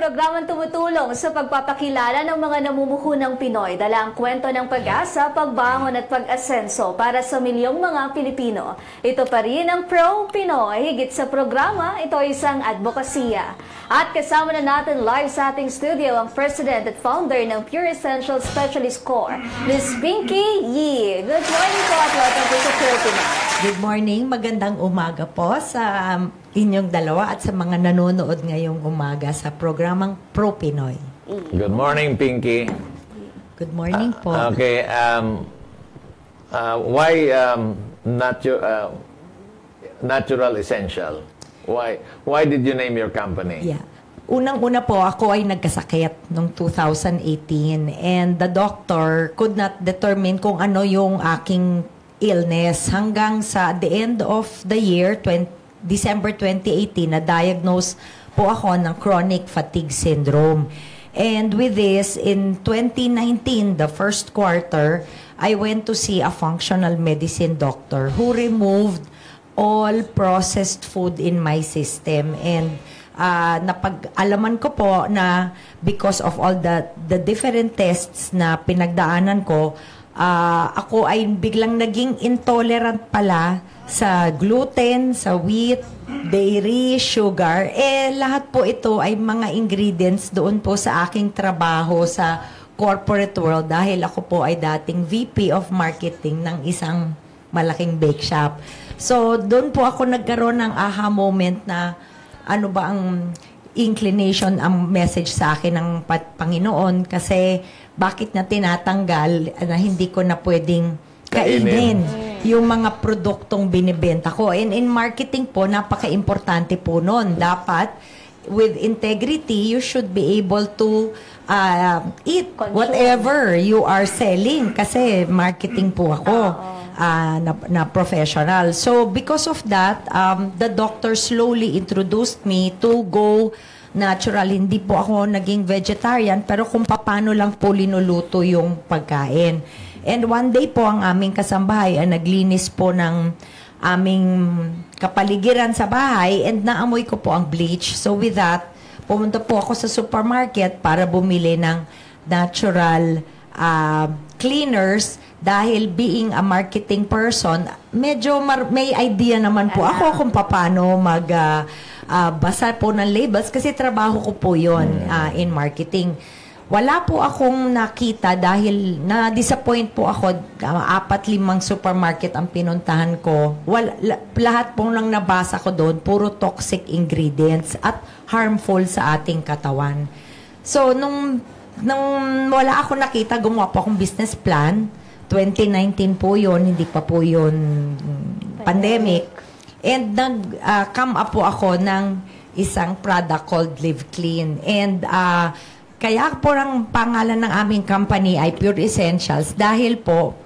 programang tumutulong sa pagpapakilala ng mga namumuhunang Pinoy, dala ang kwento ng pag-asa, pagbangon at pag-asenso para sa milyong mga Pilipino. Ito pa rin ang Pro Pinoy. Higit sa programa, ito ay isang advokasya. At kasama na natin live sa ating studio ang President at Founder ng Pure Essential Specialist Corps, Ms. Pinky Yee. Good morning po at welcome po sa Pro Pinoy. Good morning, magandang umaga po sa inyong dalawa at sa mga nanonood ngayong umaga sa programang Pro Pinoy. Good morning, Pinky. Good morning po. Okay, why Natural Essential? Why did you name your company? Yeah. Unang-una po, ako ay nagkasakit noong 2018 and the doctor could not determine kung ano yung aking illness hanggang sa the end of the year, December 2018, na-diagnose po ako ng chronic fatigue syndrome. And with this, in 2019, the first quarter, I went to see a functional medicine doctor who removed all processed food in my system. And napag-alaman ko po na because of all the different tests na pinagdaanan ko, ako ay biglang naging intolerant pala sa gluten, sa wheat, dairy, sugar. Lahat po ito ay mga ingredients doon po sa aking trabaho sa corporate world dahil ako po ay dating VP of Marketing ng isang malaking bake shop. So, doon po ako nagkaroon ng aha moment na ano ba ang inclination, ang message sa akin ng Panginoon kasi bakit na tinatanggal na hindi ko na pwedeng kainin yung mga produktong binibenta ko. And in marketing po, napaka-importante po nun. Dapat, with integrity, you should be able to eat whatever you are selling. Kasi marketing po ako na professional. So, because of that, the doctor slowly introduced me to go natural. Hindi po ako naging vegetarian, pero kung paano lang po linuluto yung pagkain. And one day po, ang aming kasambahay ay naglinis po ng aming kapaligiran sa bahay and naamoy ko po ang bleach. So with that, pumunta po ako sa supermarket para bumili ng natural cleaners dahil being a marketing person, medyo may idea naman po ako kung paano basa po ng labels kasi trabaho ko po yun in marketing. Wala po akong nakita dahil na-disappoint po ako. 4-5 supermarket ang pinuntahan ko. Lahat po nang nabasa ko doon, puro toxic ingredients at harmful sa ating katawan. So, nung wala ako nakita, gumawa po akong business plan. 2019 po yun, hindi pa po yun pandemic. And nag-come up po ako ng isang product called Live Clean. And kaya po ang pangalan ng aming company ay Pure Essentials dahil po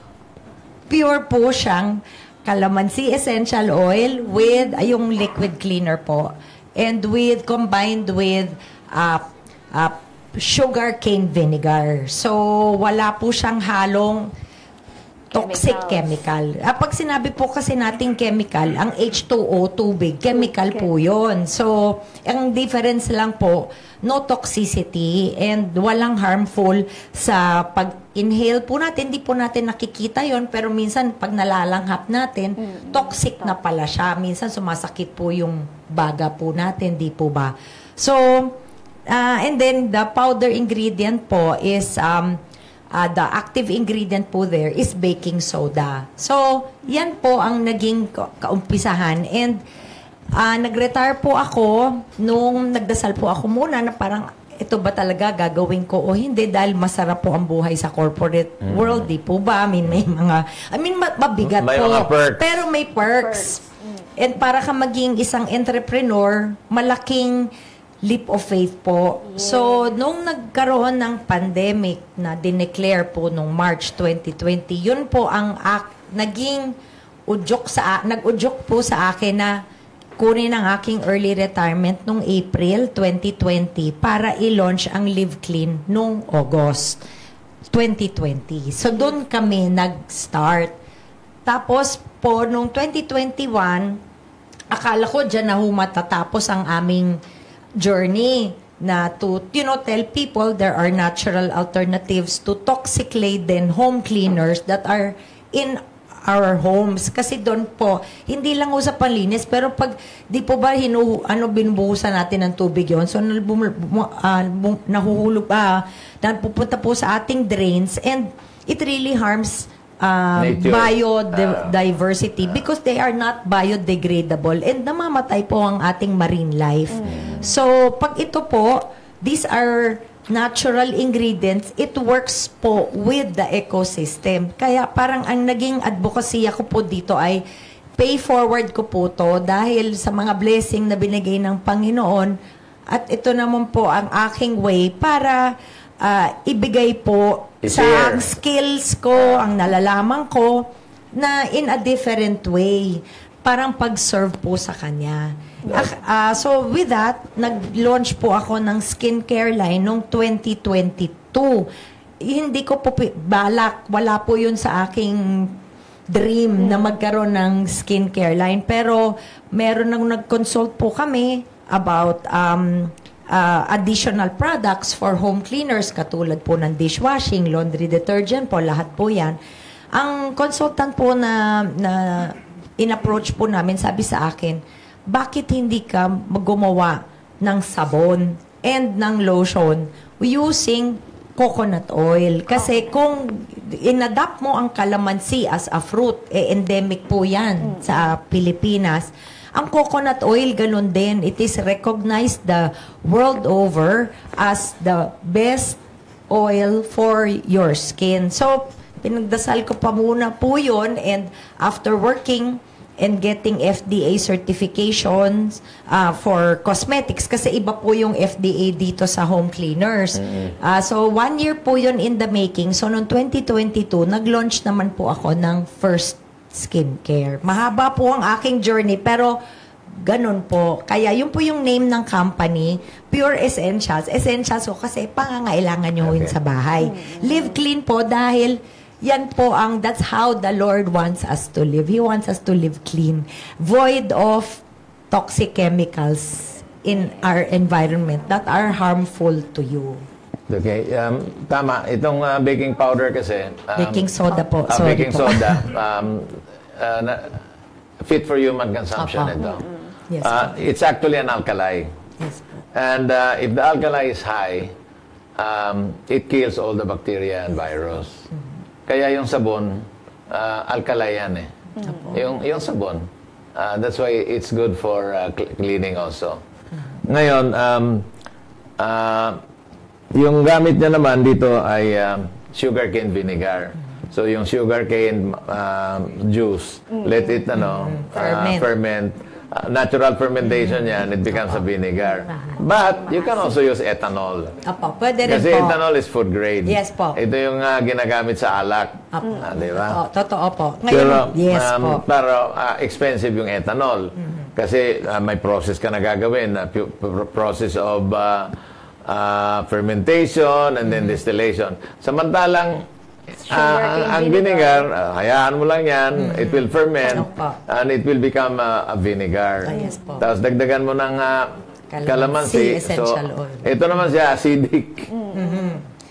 pure po siyang calamansi essential oil with yung liquid cleaner po. And combined with sugar cane vinegar. So wala po siyang halong toxic chemical. Pag sinabi po kasi nating chemical, ang H2O, tubig, chemical po yun. So, ang difference lang po, no toxicity and walang harmful sa pag-inhale po natin. Hindi po natin nakikita yon pero minsan pag nalalanghap natin, toxic na pala siya. Minsan sumasakit po yung baga po natin, di po ba? So, and then the powder ingredient po is the active ingredient po there is baking soda. So, yan po ang naging kaumpisahan. And nag-retire po ako nung nagdasal po ako muna na parang ito ba talaga gagawin ko o hindi dahil masarap po ang buhay sa corporate world, di po ba? Mabigat may po. Mga perks. Pero may perks. And para ka maging isang entrepreneur, malaking leap of faith po. So, nung nagkaroon ng pandemic na dineclare po nung March 2020, yun po ang naging nag-udyok po sa akin na kunin ang aking early retirement nung April 2020 para i-launch ang Live Clean nung August 2020. So, doon kami nag-start. Tapos po, nung 2021, akala ko dyan na matatapos ang aming journey. na to, tell people there are natural alternatives to toxic-laden home cleaners that are in our homes. Kasi doon po, hindi lang sa panlinis, pero pag di po ba binubuhusan natin ng tubig yon, so nahuhulog pupunta po sa ating drains, and it really harms biodiversity because they are not biodegradable and namamatay po ang ating marine life. So, pag ito po, these are natural ingredients, it works po with the ecosystem. Kaya parang ang naging advocacy ko po dito ay pay forward ko po to dahil sa mga blessing na binigay ng Panginoon, at ito naman po ang aking way para ibigay po sa skills ko, ang nalalaman ko, na in a different way. Parang pag-serve po sa kanya. So with that, nag-launch po ako ng skincare line noong 2022. Hindi ko po balak, wala po yun sa aking dream na magkaroon ng skincare line. Pero meron nang nag-consult po kami about additional products for home cleaners, katulad po ng dishwashing, laundry detergent po, lahat po yan. Ang consultant po na in-approach po namin, sabi sa akin, bakit hindi ka gumawa ng sabon and ng lotion using coconut oil? Kasi kung inadapt mo ang calamansi as a fruit, endemic po yan sa Pilipinas. Ang coconut oil, ganun din. It is recognized the world over as the best oil for your skin. So, pinagdasal ko pa muna po yun, and after working and getting FDA certifications for cosmetics, kasi iba po yung FDA dito sa home cleaners. So, 1 year po yun in the making. So, noong 2022, nag-launch naman po ako ng first skincare. Mahaba po ang aking journey, pero ganun po. Kaya yun po yung name ng company, Pure Essentials. Essentials ko kasi pangangailangan nyo yun sa bahay. Live clean po dahil yan po that's how the Lord wants us to live. He wants us to live clean, void of toxic chemicals in our environment that are harmful to you. Okay, tama. Itong baking powder kasi... baking soda po. Baking soda. Fit for human consumption ito. Yes, it's actually an alkali. Yes. And if the alkali is high, it kills all the bacteria and virus. Kaya yung sabon, alkali yan eh. Yung sabon. That's why it's good for cleaning also. Ngayon, yung gamit niya naman dito ay sugarcane vinegar. So yung sugarcane juice, let it ferment. Natural fermentation yan, it becomes a vinegar. But you can also use ethanol. Apo, pwede rin Kasi po. ethanol is food grade. Yes po. Ito yung ginagamit sa alak. Di ba? Totoo po. Pero, Yes po. pero expensive yung ethanol. Kasi may process ka na gagawin. Process of fermentation and then distillation. Samantalang, ang vinegar, hayaan mo lang yan, it will ferment, and it will become a vinegar. Yes po. Tapos dagdagan mo ng calamansi. Essential oil. Ito naman siya, acidic.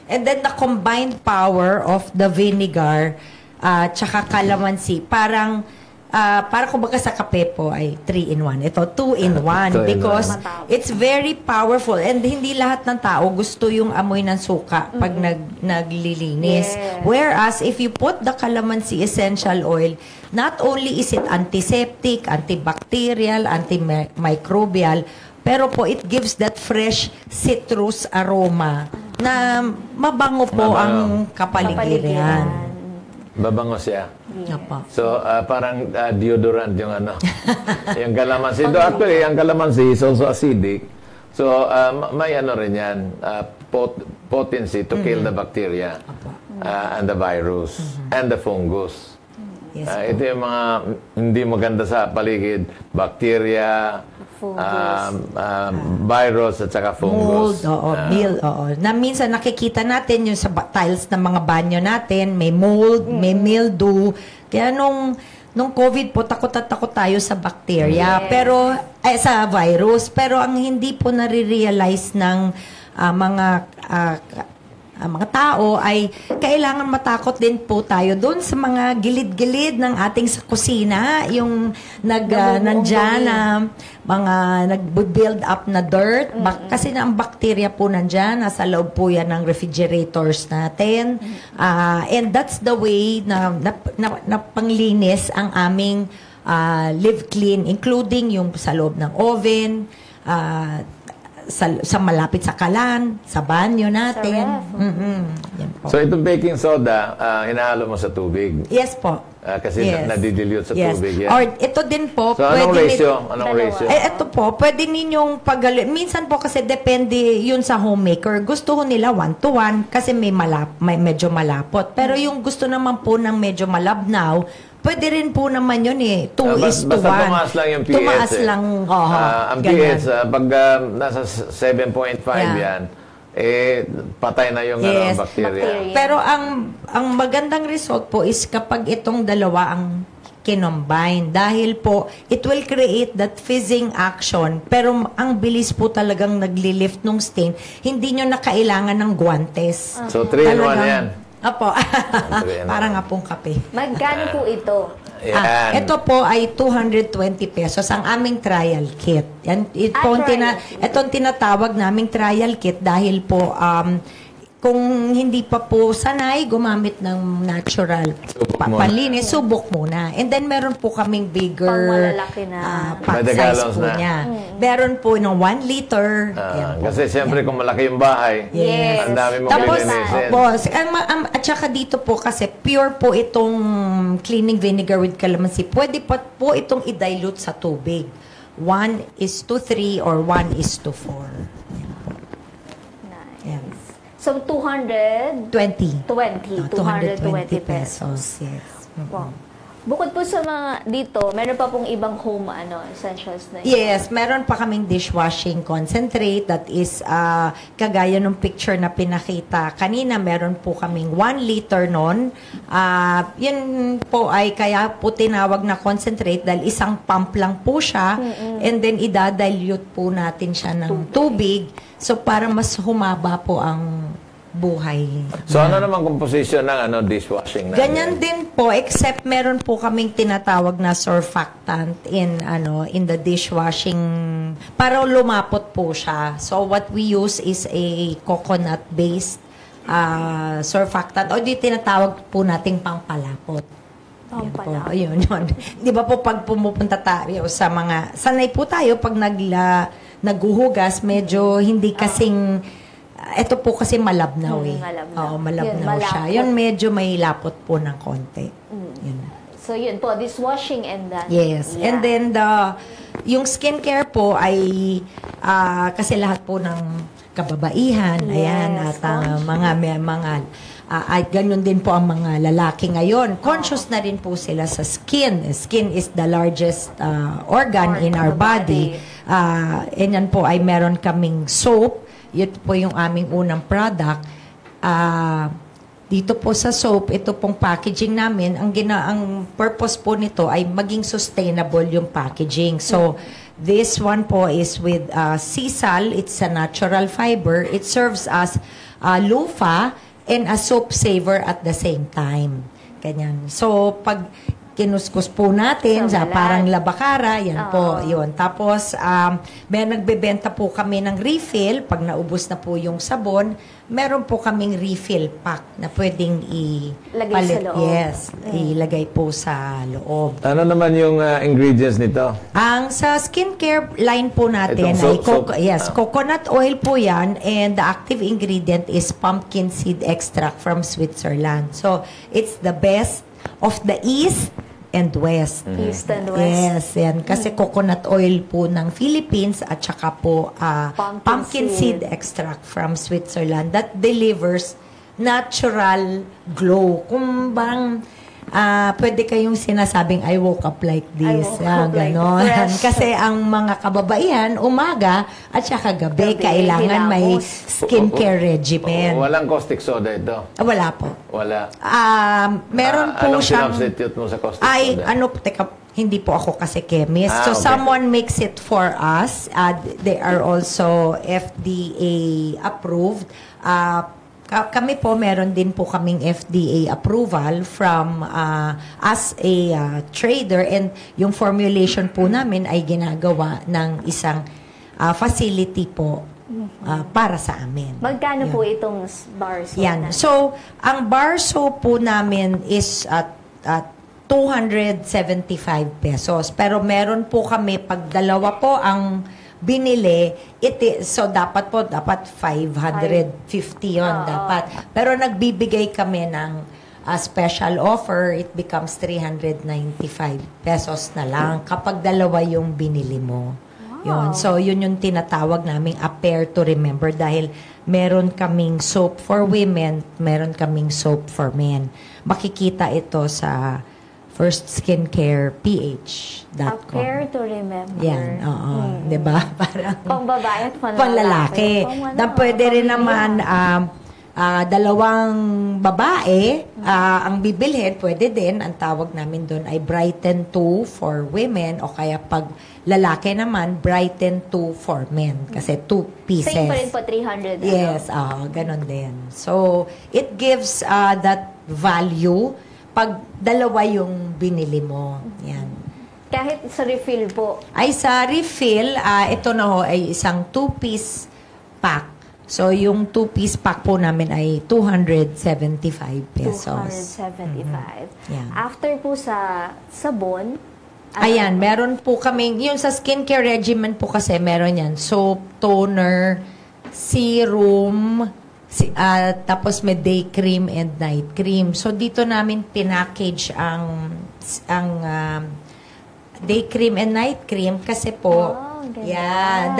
And then the combined power of the vinegar tsaka calamansi, parang kumbaga sa kape po ay 3-in-1. Ito, 2-in-1 because it's very powerful, and hindi lahat ng tao gusto yung amoy ng suka pag naglilinis. Yes. Whereas, if you put the calamansi essential oil, not only is it antiseptic, antibacterial, antimicrobial, pero po it gives that fresh citrus aroma na mabango po ang kapaligiran. Babango siya. Apa. So, parang deodorant yung yung calamansi. Actually, ang calamansi is also acidic. So, may rin yan, potency to kill the bacteria and the virus and the fungus. Yes, ito yung mga hindi maganda sa paligid, bacteria, virus at saka fungus. Mold, na minsan nakikita natin yung sa tiles ng mga banyo natin, may mold, may mildew. Kaya nung nung COVID po, takot at takot tayo sa bacteria, Yes. pero sa virus. Pero ang hindi po nare-realize ng mga tao ay kailangan matakot din po tayo doon sa mga gilid-gilid ng ating sa kusina, yung nandyan na mga nag-build up na dirt. Kasi na ang bacteria po nandyan, nasa loob po yan ng refrigerators natin. And that's the way na panglinis ang aming live clean, including yung sa loob ng oven, sa malapit sa kalan, sa banyo natin. Sa ref. Yan po. So, itong baking soda, hinahalo mo sa tubig. Yes po. Kasi nadidilute sa tubig yan. Or ito din po, So, anong pwede ratio? Anong Dalawa. ratio? ito po, pwede ninyong minsan po kasi depende yun sa homemaker. Gusto ko nila 1-to-1 kasi may medyo malapot. Pero yung gusto naman po ng medyo malabnaw, pwede rin po naman yun 2:1. Basta tumaas lang yung pH. Tumaas lang, ang ganun. pH, pag nasa 7.5 yan, patay na yung bacteria. Pero ang magandang result po is kapag itong dalawa ang kinombine. Dahil po, it will create that fizzing action. Pero ang bilis po talagang nagli-lift ng stain. Hindi nyo na kailangan ng guantes. So, 3-in-1 yan. Opo. Parang nga pong kape. Magkano po ito? Yan. Ito po ay 220 pesos ang aming trial kit. Yan, itong tinatawag naming trial kit dahil po kung hindi pa po sanay gumamit ng natural panlinis, subok muna. And then meron po kaming bigger Pangmalalaki na. pack By the size gallons po na. niya. Meron po ng 1 liter. Yan po. Kasi siyempre kung malaki yung bahay, Yes. ang dami mong Tapos, lilinisin. at saka dito po kasi pure po itong cleaning vinegar with calamansi. Pwede pa po itong i-dilute sa tubig. 1:3 or 1:4. Nice. Yan. So, 220 220 pesos. Yes. Wow. Bukod po sa mga dito, meron pa pong ibang home essentials na yun. Yes, meron pa kaming dishwashing concentrate that is kagaya ng picture na pinakita. Kanina meron po kaming 1 liter nun. Yun po ay kaya po tinawag na concentrate dahil isang pump lang po siya and then idadilute po natin siya ng tubig. So para mas humaba po ang buhay. So, ano naman composition ng dishwashing natin? Ganyan din po, except meron po kaming tinatawag na surfactant in the dishwashing para lumapot po siya. So what we use is a coconut-based surfactant o di tinatawag po nating pangpalapot. Pampalapot. Ayun, yun. Di ba po pag pumupunta tayo sa mga, sanay po tayo pag naghuhugas, medyo hindi kasing ito po kasi malabnaw malabnaw. Oo, malabnaw Yun, siya. malapot. Yun medyo may lapot po ng konti. Yun. So, yun po, dishwashing and then... Yes. Yeah. And then yung skincare po ay kasi lahat po ng kababaihan, ayan, at ay ganyan din po ang mga lalaki ngayon. Conscious na rin po sila sa skin. Skin is the largest organ in our body. And yan po ay meron kaming soap. Ito po yung aming unang product. Dito po sa soap, ito pong packaging namin, ang purpose po nito ay maging sustainable yung packaging. So, this one po is with sisal. It's a natural fiber. It serves as loofah and a soap saver at the same time. Ganyan. So, pag kinuskus po natin Sa sa parang labakara, yan po, Oo. yun. Tapos, may nagbebenta po kami ng refill. Pag naubos na po yung sabon, meron po kaming refill pack na pwedeng Lagay sa loob. Yes, ilagay po sa loob. Ano naman yung ingredients nito? Ang sa skincare line po natin Itong soap. coconut oil po yan and the active ingredient is pumpkin seed extract from Switzerland. So, it's the best of the East and West. East and West. Yes, yan. Kasi coconut oil po ng Philippines at saka po pumpkin seed extract from Switzerland that delivers natural glow. Kung bang pwede kayong sinasabing, I woke up like this. woke up like Ganon. fresh. Kasi ang mga kababaihan, umaga at saka gabi, Gabi, kailangan may hilamos. skincare regimen. Walang caustic soda ito. Wala po. Wala. Meron po Anong siyang... sinubstitute mo sa caustic Ay, soda? teka, hindi po ako kasi chemist. So, Okay. someone makes it for us. They are also FDA approved. Kami po, meron din po kaming FDA approval from as a trader, and yung formulation po namin ay ginagawa ng isang facility po para sa amin. Magkano Yan. po itong bar soap Yan. natin? So, ang bar soap po namin is at 275 pesos. Pero meron po kami, pag dalawa po ang binili, so dapat 550 yon dapat. Pero nagbibigay kami ng special offer, it becomes 395 pesos na lang kapag dalawa yung binili mo. Yun. So, yun yung tinatawag naming a pair to remember dahil meron kaming soap for women, meron kaming soap for men. Makikita ito sa firstskincare.ph.com. A pair to remember. Yan, oo. Diba? Parang Pang babae at panlalaki. Pwede rin naman dalawang babae ang bibilhin, pwede din. Ang tawag namin doon ay Brighten 2 for women o kaya pag lalaki naman, Brighten 2 for men. Kasi 2 pieces. Same pa rin po, 300. Yes, ganon din. So, it gives that value pag dalawa yung binili mo. Yan. Kahit sa refill po. Ay sa refill, ito na ho ay isang 2-piece pack. So, yung 2-piece pack po namin ay 275 pesos. 275. Yeah. After po sa sabon, Ayan, meron po kaming, yung sa skincare regimen po kasi meron yan, soap, toner, serum, tapos may day cream and night cream. So, dito namin pinackage ang day cream and night cream kasi po,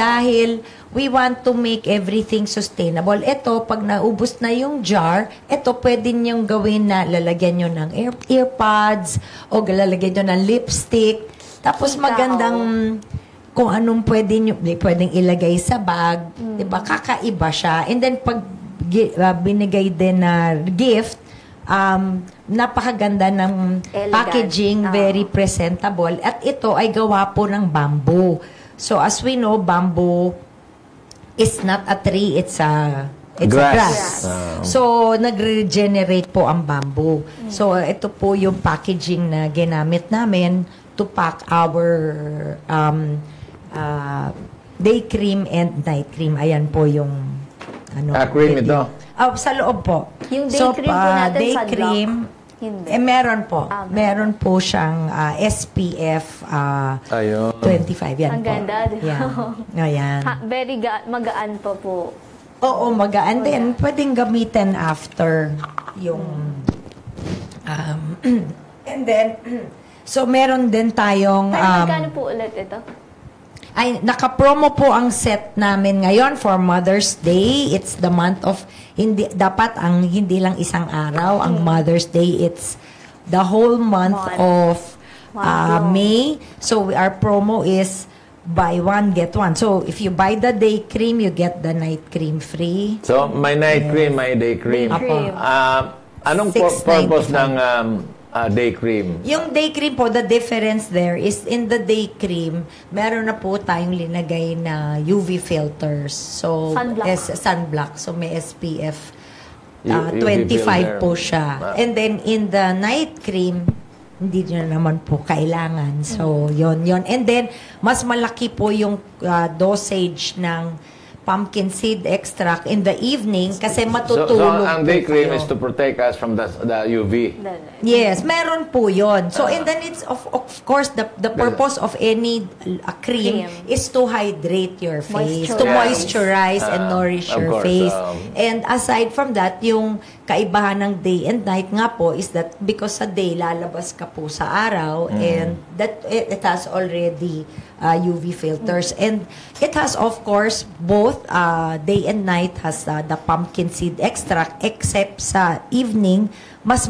dahil we want to make everything sustainable. Ito, pag naubos na yung jar, ito pwede niyong gawin na lalagyan nyo ng earpods o lalagyan nyo ng lipstick. Tapos magandang kung anong pwedeng ilagay sa bag. Diba? Kakaiba siya. And then, pag binigay din na gift, napakaganda ng elegant. packaging, very presentable. At ito ay gawa po ng bamboo. So, as we know, bamboo is not a tree, it's a grass. So, nag-regenerate po ang bamboo. So, ito po yung packaging na ginamit namin to pack our day cream and night cream. Ayan po yung cream ito? Sa loob po. Yung day cream po natin day sunblock? cream, Hindi. meron po. Meron po siyang SPF 25. Yan Ang po. ganda. Yan. Ayan. Very magaan pa po. Oo, magaan din. Pwedeng gamitin after yung and then so meron din tayong Magkano po ulit ito? ay naka-promo po ang set namin ngayon for Mother's Day. It's the month of hindi lang isang araw ang Mother's Day. It's the whole month of May. So our promo is buy one get one. So if you buy the day cream, you get the night cream free. So my night cream, my day cream. Day cream. Anong purpose ng day cream? Yung day cream po, the difference there is in the day cream, meron na po tayong linagay na UV filters. So, Sunblock. Sunblock. So, may SPF UV 25 filter. po siya. And then, in the night cream, hindi nyo naman po kailangan. So, yon. And then, mas malaki po yung dosage ng pumpkin seed extract in the evening kasi matutulog So ang day cream is to protect us from the UV. Yes, meron po yon. So, and then it's, of course, the purpose of any cream is to hydrate your face, to moisturize and nourish your face. And aside from that, yung kaibahan ng day and night nga po is that because sa day, lalabas ka po sa araw and that it has already UV filters. And it has, of course, both day and night has the pumpkin seed extract, except sa evening, mas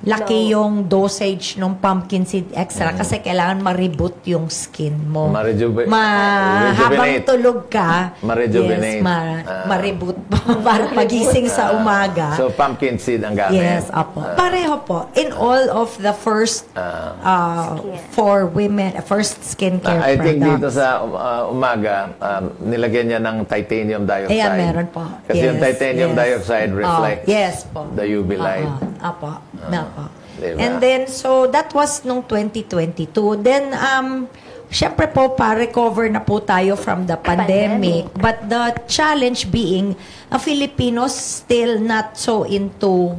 laki yung dosage ng pumpkin seed extract kasi kailangan ma-reboot yung skin mo. Habang tulog ka, ma-rejuvenate. Ma-reboot para pagising sa umaga. So, pumpkin seed ang gamit? Yes, apo. Pareho po. In all of the first for women, first skincare I products. think dito sa umaga, nilagyan niya ng titanium dioxide. Ayan, meron po. Kasi yung titanium dioxide reflects the UV light. Apo. Apo. Diba? And then, so that was nung 2022. Then, syempre po, pa-recover na po tayo from the pandemic. But the challenge being, Filipinos still not so into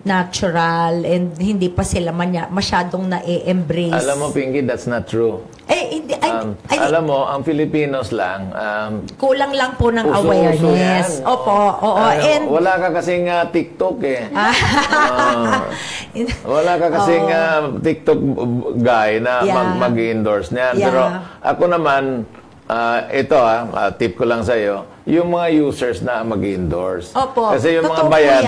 natural and hindi pa sila masyadong na-embrace. Alam mo, Pinky, that's not true. Hindi. Alam mo, ang Filipinos lang, kulang lang po ng awareness. Opo, oo. And wala ka kasing TikTok eh. Wala ka kasing TikTok guy na mag-endorse niyan. Pero ako naman, ito tip ko lang sa'yo, yung mga users na mag-endorse. Opo. Kasi yung mga bayad,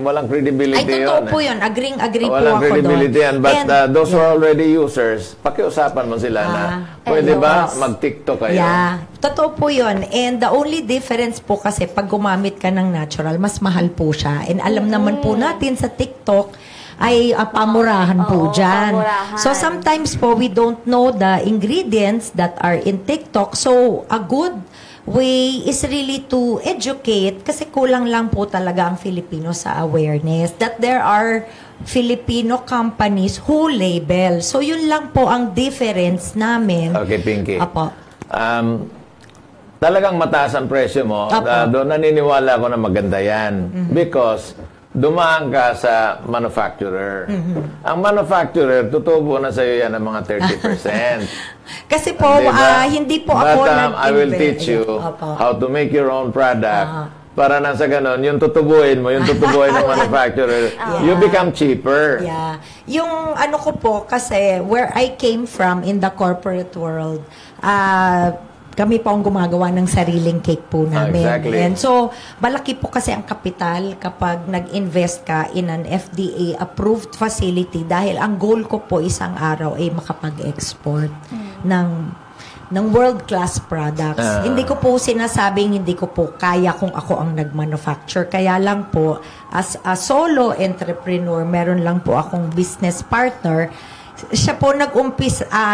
walang credibility yun. Totoo po yun. Agree po ako doon. Walang credibility yan. But those who are already users, pakiusapan mo sila na, pwede ba mag-TikTok kayo? Yeah. Totoo po yun. And the only difference po kasi, pag gumamit ka ng natural, mas mahal po siya. And alam naman po natin sa TikTok, ay pamurahan po dyan. So sometimes po, we don't know the ingredients that are in TikTok. So a good way is really to educate kasi kulang lang po talaga ang Filipino sa awareness that there are Filipino companies who label. So yun lang po ang difference namin. Okay, Pinky. Apo. Talagang mataas ang presyo mo. Doon naniniwala ako na maganda yan. Because dumaan ka sa manufacturer. Ang manufacturer, tutubo na sa'yo yan ng mga 30%. Kasi po, hindi po ako nag-invest. I will teach you how to make your own product. Para nang sa ganon, yung tutubuin mo, yung tutubuin ng manufacturer, you become cheaper. Yeah. Yung ano ko po, kasi where I came from in the corporate world, kami po ang gumagawa ng sariling cake po namin. Exactly. And so, malaki po kasi ang kapital kapag nag-invest ka in an FDA-approved facility dahil ang goal ko po isang araw ay makapag-export ng world-class products. Hindi ko po sinasabing hindi ko po kaya kung ako ang nag-manufacture. Kaya lang po, as a solo entrepreneur, meron lang po akong business partner. Siya po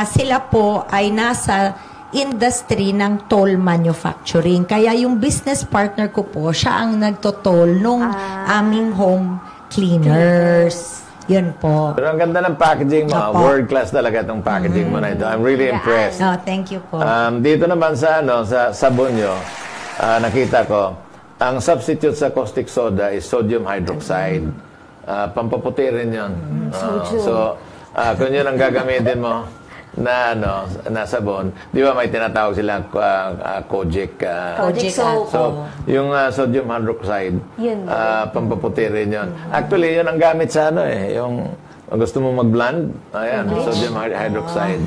sila po ay nasa industry ng toll manufacturing. Kaya yung business partner ko po, siya ang nagtotoll nung aming home cleaners. Yun po. Pero ang ganda ng packaging mo. World class talaga itong packaging mo na ito. I'm really impressed. Oh, thank you po. Dito naman sa sabon nyo, nakita ko, ang substitute sa caustic soda is sodium hydroxide. Pampaputi rin yun. So, kung yun ang gagamitin mo, na sabon, di ba may tinatawag silang Kojic soap. So, yung sodium hydroxide, pampaputi rin yun. Actually, yun ang gamit sa yung gusto mo mag-blend, sodium hydroxide.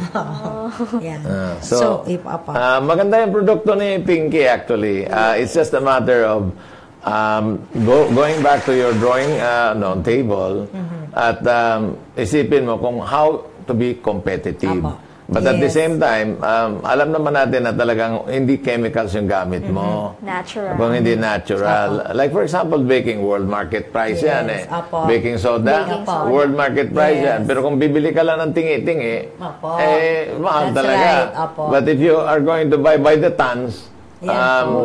So, maganda yung produkto ni Pinky actually. It's just a matter of going back to your drawing table at isipin mo kung how to be competitive. But at the same time, alam naman natin na talagang hindi chemicals yung gamit mo. Natural. Kung hindi natural. Like for example, baking, world market price yan eh. Baking soda, world market price yan. Pero kung bibili ka lang ng tingi-tingi, mahal talaga. But if you are going to buy by the tons,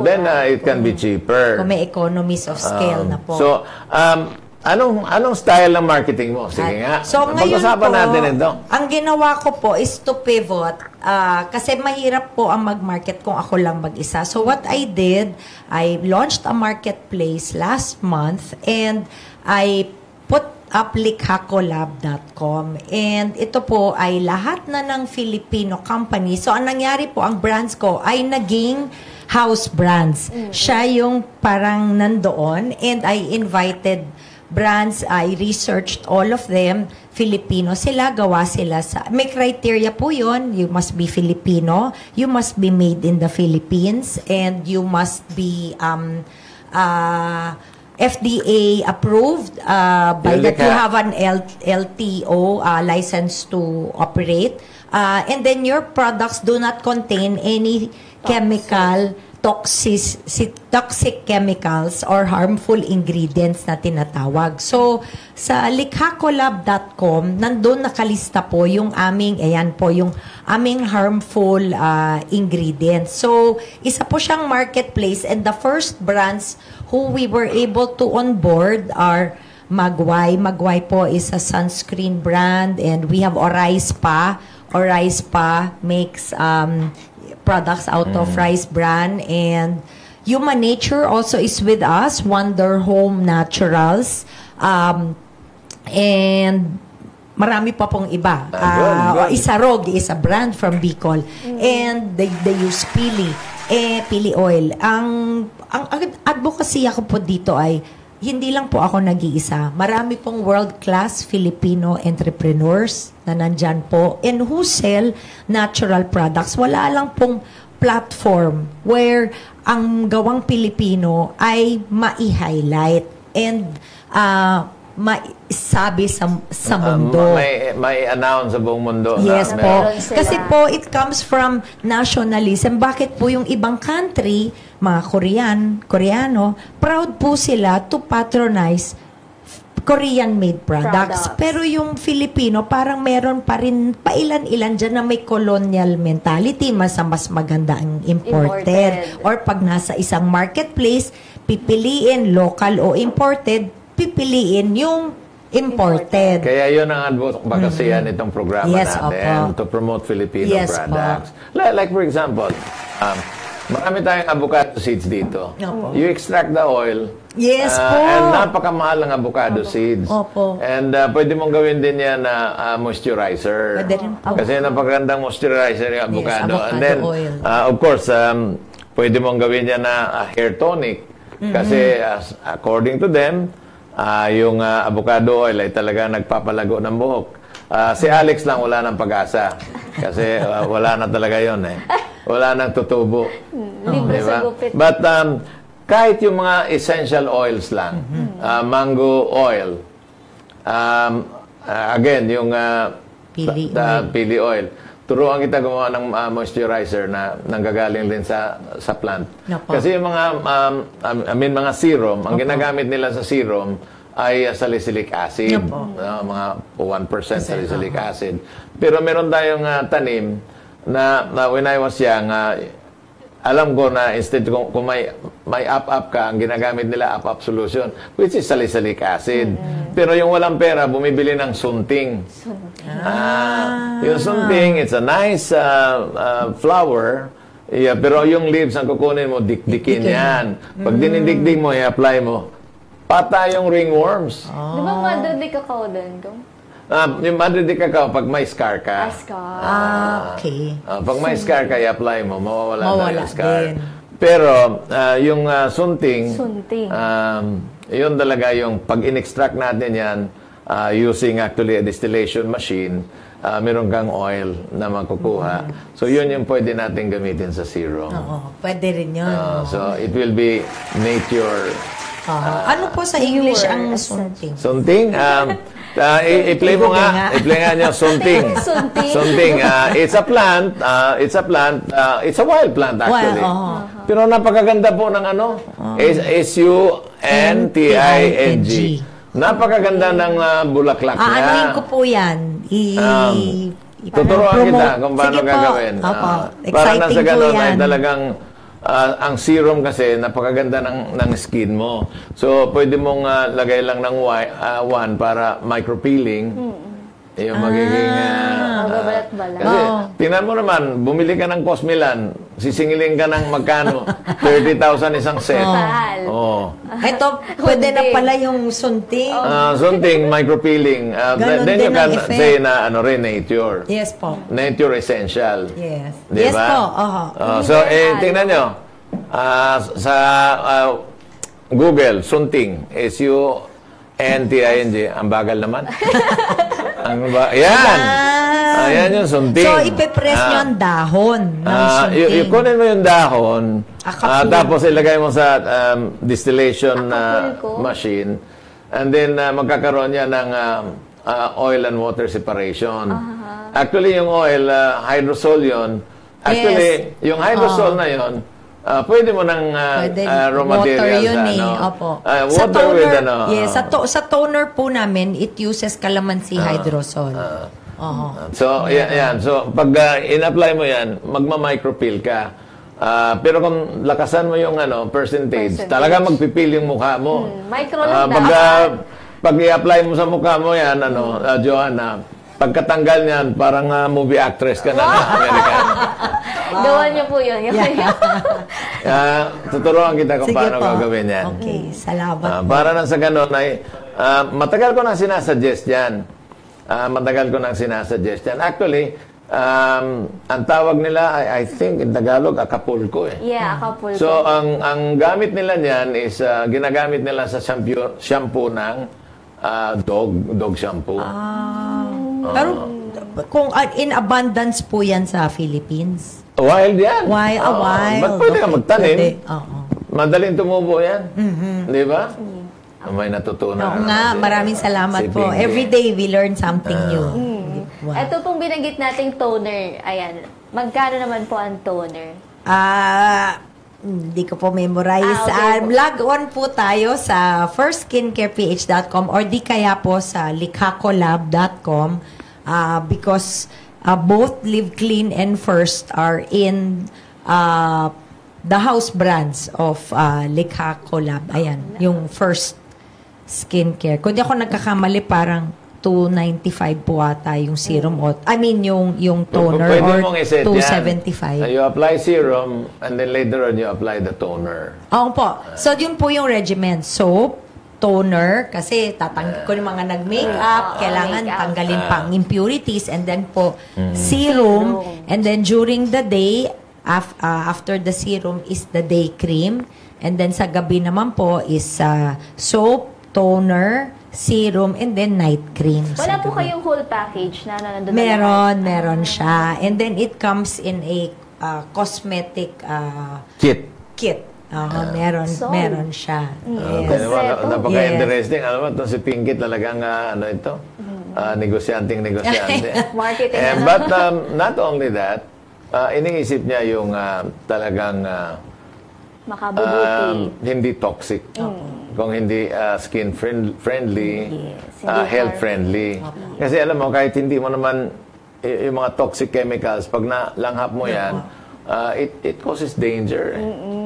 then it can be cheaper. Kung may economies of scale na po. So, anong style ng marketing mo? Sige nga. So ngayon po, natin ito. Ang ginawa ko po is to pivot kasi mahirap po ang mag-market kung ako lang mag-isa. So what I did, I launched a marketplace last month and I put up likhakolab.com and ito po ay lahat na ng Filipino company. So ang nangyari po, ang brands ko ay naging house brands. Siya yung parang nandoon and I invited brands, I researched all of them, Filipino sila, gawa sila sa, may criteria po yun, you must be Filipino, you must be made in the Philippines, and you must be FDA approved by that you Yun, have an LTO license to operate. And then your products do not contain any chemical toxic chemicals or harmful ingredients na tinatawag. So, sa likhakolab.com, nandun nakalista po yung aming harmful ingredients. So, isa po siyang marketplace, and the first brands who we were able to onboard are Magway. Magway po is a sunscreen brand, and we have Orice Pa. Orice Pa makes products out of rice bran, and Human Nature also is with us, Wonder Home Naturals, and marami pa pong iba. Good. Isarog is a brand from Bicol, and they use pili oil. Ang advocacy ako po dito ay hindi lang po ako nag-iisa. Marami pong world-class Filipino entrepreneurs na nandyan po and who sell natural products. Wala lang pong platform where ang gawang Pilipino ay mai-highlight and maisabi sa mundo. May announce sa buong mundo. Yes na, po. meron sila. Kasi po, it comes from nationalism. Bakit po yung ibang country, mga Koreano, proud po sila to patronize Korean-made products. Pero yung Filipino, parang meron pa rin pailan-ilan dyan na may colonial mentality. Mas maganda ang imported. Or pag nasa isang marketplace, pipiliin local o imported, pipiliin yung imported. Kaya yun ang advocacy itong programa natin to promote Filipino products. Like for example, marami tayong avocado seeds dito. You extract the oil. Yes po. And napakamahal ng avocado seeds. Opo. And pwede mong gawin din yan na moisturizer. Pwede rin po. Kasi napakagandang moisturizer yung avocado. Yes, avocado And then, oil. of course, pwede mong gawin yan na hair tonic. Kasi according to them, yung avocado oil ay talaga nagpapalago ng buhok. Si Alex lang wala ng pag-asa. Kasi wala na talaga yon eh. Wala nang tutubo. Libre sa gupit. But kahit yung mga essential oils lang, mango oil, again, yung pili oil, turuan kita gumawa ng moisturizer na nanggagaling din sa plant. Kasi yung mga mga serum, ang ginagamit nila sa serum ay salicylic acid. Mga 1% salicylic acid. Pero meron tayong tanim na when I was young, alam ko na instead kung may up-up ka, ang ginagamit nila up-up solution, which is salicylic acid. Pero yung walang pera, bumibili ng sunting. Yung sunting, it's a nice flower, pero yung leaves ang kukunin mo, dikdikin yan. Pag dinidikdik mo, i-apply mo, patay yung ringworms. Di ba mother di kakao din? Yung mother di kakao, pag may scar ka. Okay. Pag may scar ka, i-apply mo, mawawala na yung scar. Din. Pero yung sunting, Sunting. yun talaga yung pag in-extract natin yan, using actually a distillation machine, meron kang oil na makukuha. So yun yung pwede natin gamitin sa serum. Oo, pwede rin yun. So it will be nature. Ano po sa English ang sunting? Sunting? I-play mo nga. I-play nga nyo. Sunting. Sunting. It's a plant. It's a plant. It's a wild plant actually. Pero napakaganda po ng ano. S-U-N-T-I-N-G. Napakaganda ng bulaklak niya. Anuin ko po yan. Tuturuan kita kung paano gagawin. Para na sa ganun ay talagang ang serum kasi napakaganda ng skin mo. So pwede mong lagay lang ng one para micropeeling. Yung magiging babalat-balat. kasi tingnan mo naman, bumili ka ng Cosmelan, sisingilin ka ng magkano? 30,000 isang set. Ito, pwede na pala yung sunting. Sunting, micropeeling. Then you can say na nature. Yes po. Nature essential. Yes. Diba? Yes po. So, tingnan nyo. Sa Google, sunting, S-U-N-T-I-N-G. Ang bagal naman. Yan! Ayan yung sunting. So, ipipress nyo ang dahon ng sunting. Kunin mo yung dahon, tapos ilagay mo sa distillation Acapulco. machine, and then magkakaroon yan ng oil and water separation. Actually, yung oil, hydrosol yun. Actually, yung hydrosol na yun, pwede mo ng raw water materials. yun Opo. Water Sa toner, with ano. yes, sa toner po namin, it uses calamansi hydrosol. So, yan. So, pag in-apply mo yan, magma-micropeel ka. Pero kung lakasan mo yung percentage, talaga magpipil yung mukha mo. Micro lang Pag i-apply mo sa mukha mo yan, Joanna, pagkatanggal niyan, parang movie actress ka na American. Gawan niyo po yun. Tuturuan kita kung Sige paano po. gagawin yan. Okay, salamat po. Para nang sa ganun ay, matagal ko nang sinasuggest yan. Actually, ang tawag nila, I think in Tagalog, Acapulco eh. Yeah, Acapulco. So, ang gamit nila niyan is, ginagamit nila sa shampoo ng dog shampoo. Pero kung in abundance po yan sa Philippines. Wild yan. Wild. Ba't pwede ka magtanim? Pwede. Oo. Madaling tumubo yan. Di ba? May natutunan. Oo nga, maraming salamat po. Every day we learn something new. Wow. Ito pong binanggit nating toner. Ayan. Magkano naman po ang toner? Hindi ko po memorize. Okay po. Log on po tayo sa firstSkincarePH.com or di kaya po sa likhacolab.com because both Live Clean and First are in the house brands of Likha Collab. Ayan, yung First Skincare. Kung di ako nagkakamali, parang $295 po ata yung serum. Yung toner Pwede or mong iset $275. yan. You apply serum and then later on you apply the toner. Oo po. So, yun po yung regimen. Soap, toner, kasi ko yung mga nag-makeup, kailangan makeup. tanggalin pang impurities, and then po, serum, and then during the day, after the serum is the day cream, and then sa gabi naman po is soap, toner, serum, and then night cream. Wala po kayong whole package na nandun na lahat? Meron siya. And then it comes in a cosmetic kit. Meron siya. Yes. Napaka-interesting. Alam mo, ito si Pinky talagang, negosyante. Marketing. But not only that, iniisip niya yung talagang Makabubuti. hindi toxic. Kung hindi skin friendly, Yes, health friendly. Kasi alam mo, kahit hindi mo naman yung mga toxic chemicals, pag nalanghap mo yan, it causes danger.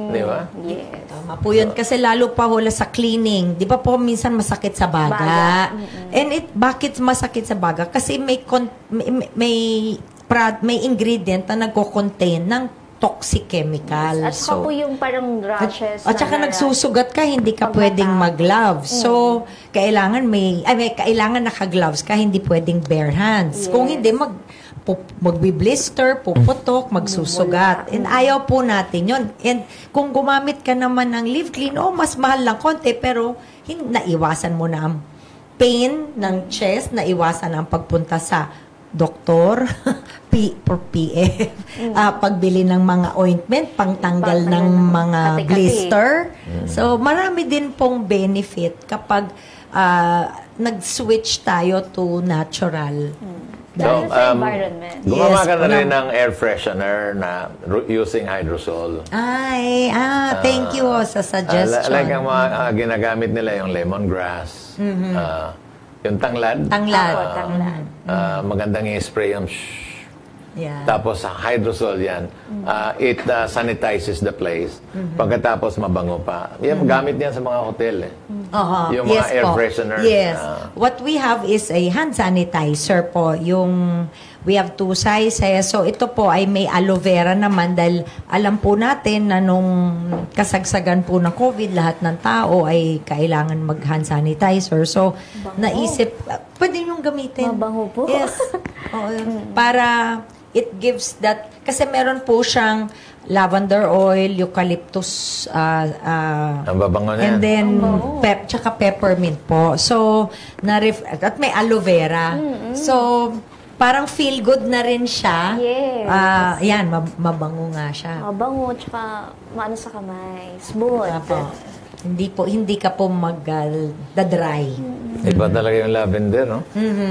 Di ba? Yes. Tama po yun. Kasi lalo pa hula sa cleaning. Di ba po minsan masakit sa baga? And bakit masakit sa baga? Kasi may ingredient na nagko-contain ng toxic chemicals. At saka po yung parang rashes. At saka nagsusugat ka, hindi ka pwedeng mag-gloves. So, kailangan naka-gloves ka, hindi pwedeng bare hands. Yes. Kung hindi, magbi-blister, puputok, magsusugat. And ayaw po natin yun. And kung gumamit ka naman ng Live Clean, mas mahal lang konti, pero naiwasan mo na ang pain ng chest, naiwasan ang pagpunta sa doktor, PF, pagbili ng mga ointment, pangtanggal ng mga kati-kati. blister. So, marami din pong benefit kapag nag-switch tayo to natural. Dahil sa environment. Gumawa ka na Yes, rin ng air freshener na using hydrosol. Thank you sa suggestion. Like ang mga ginagamit nila yung lemongrass, yung tanglad. Tanglad. Magandang i-spray yung Yeah. tapos hydrosol yan. It sanitizes the place. Pagkatapos mabango pa. Yan, gamit yan sa mga hotel eh. Yung mga air freshener. Yes. What we have is a hand sanitizer po. We have 2 sizes. So, ito po ay may aloe vera naman dahil alam po natin na nung kasagsagan po ng COVID, lahat ng tao ay kailangan mag-hand sanitizer. So, naisip, pwede niyong gamitin. Mabango po. Yes. Para it gives that, kasi meron po siyang lavender oil, eucalyptus, Ang babango niya. and then tsaka peppermint po. So, at may aloe vera. So, parang feel good na rin siya. Yes. Yan, mabango nga siya. Mabango, tsaka maano sa kamay. Smooth. Apo. Hindi ka po mag-dry. Iba talaga yung lavender, no?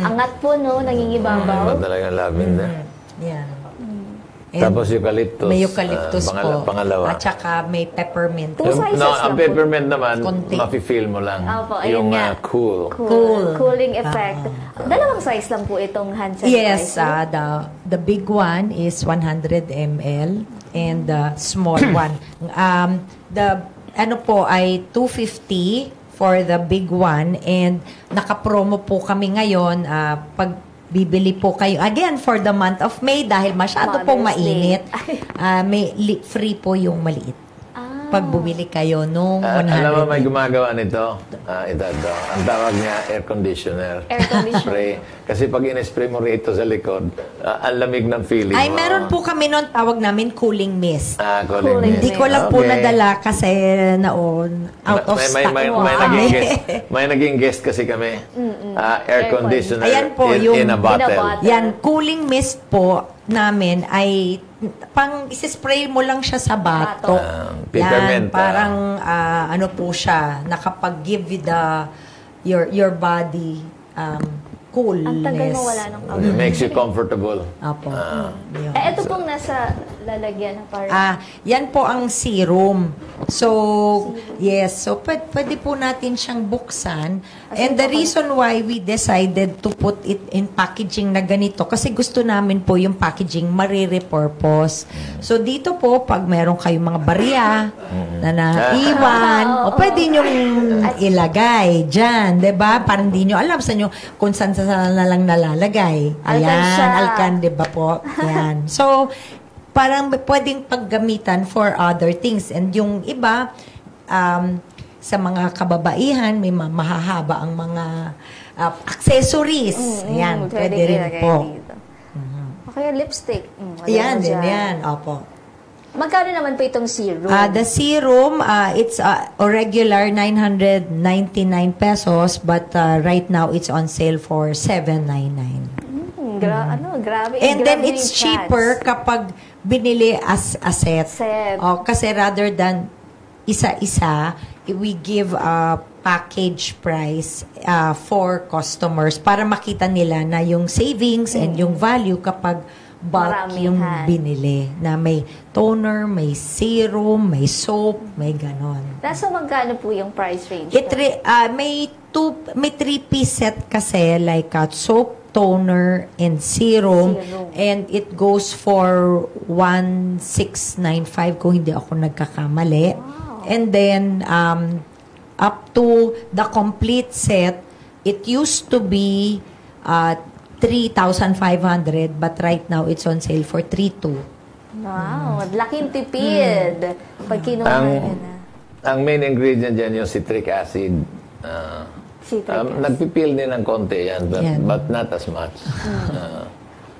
Angat po, no? Nangingibabaw. Iba talaga yung lavender. Yan. Tapos eucalyptus. May eucalyptus po. Pangalawa. At saka may peppermint. Two sizes lang ang po. peppermint naman, Konti. mafe-feel mo lang. Opo, ayun Yung nga. cool. Cooling effect. Dalawang size lang po itong hand sanitizer. Yes, the big one is 100 ml and the small one. The ano po ay 250 for the big one and naka-promo po kami ngayon pag bibili po kayo again for the month of May dahil masyado pong Mother's mainit. Day. May free po yung maliit. Pag bumili kayo nung 100. Alam mo, may gumagawa nito. Ito. Ang tawag niya, air conditioner. Air conditioner. Spray. Kasi pag in-spray mo rito sa likod, ang lamig ng feeling Ay, mo. meron po kami noon tawag namin cooling mist. Cooling Cooling mist. Hindi ko lang po Okay. nadala kasi out of stock. May naging guest kasi kami. Air Aircon. conditioner Ayan po, yung in a bottle. in a bottle. Yan, cooling mist po namin ay pang isi-spray mo lang siya sa bato. Peppermint. Yan, parang ano po siya, nakapag-give you your body coolness. Ang tagal mawala ng It makes you comfortable. Apo. Yun. Ito pong nasa lalagyan ng parang... Yan po ang serum. So, yes. So, pwede po natin siyang buksan. And the reason why we decided to put it in packaging na ganito, kasi gusto namin po yung packaging marirepurpose. So, dito po, pag meron kayong mga barya na naiwan, o pwede nyong ilagay dyan. Diba? Parang di nyo alam sa nyo kung saan na lang nalalagay. Alkansya. Alkan, diba po? Yan. So, parang pwedeng paggamitan for other things. And yung iba, sa mga kababaihan, may mahahaba ang mga accessories. Ayan, pwede rin po. Okay, lipstick. Ayan, din yan. Opo. Magkano naman po itong serum? The serum, it's regular 999 pesos, but right now it's on sale for 799. Grabe. And then grabe it's yung cheaper chance. kapag binili as a set. Kasi rather than isa-isa, we give a package price for customers para makita nila na yung savings and yung value kapag bulk yung binili. Na may toner, may serum, may soap, may ganon. Nasa magkano po yung price range? May 3-piece set kasi like soap, toner, and serum. And it goes for 1,695 kung hindi ako nagkakamali. Wow. And then, up to the complete set, it used to be 3,500 but right now it's on sale for 3,200. Wow, laking tipid. Pag kinuha na. Ang main ingredient dyan yung citric acid. Nagpipil din ng konti yan, but not as much.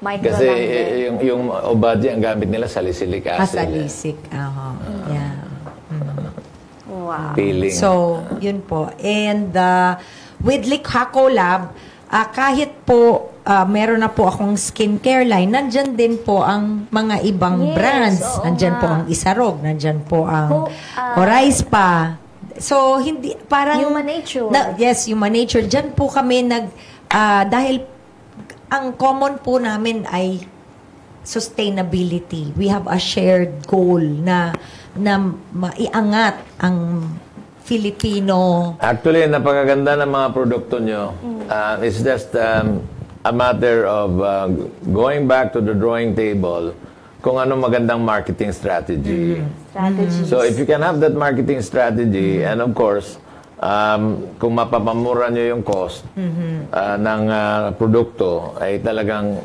Kasi yung obadya, ang gamit nila salicylic acid. Salicylic, yeah. Wow. Peeling. So, yun po. And with Likha Lab, kahit po meron na po akong skincare line, nandyan din po ang mga ibang brands. Nandyan po ang Isarog, nandyan po ang Orispa. So, hindi, parang... Human Nature. Yes, Human Nature. Diyan po kami dahil ang common po namin ay sustainability. We have a shared goal na maiangat ang Filipino. Actually, napakaganda ng mga produkto nyo. It's just a matter of going back to the drawing table kung anong magandang marketing strategy. So, if you can have that marketing strategy, and of course, kung mapapamura nyo yung cost ng produkto, ay talagang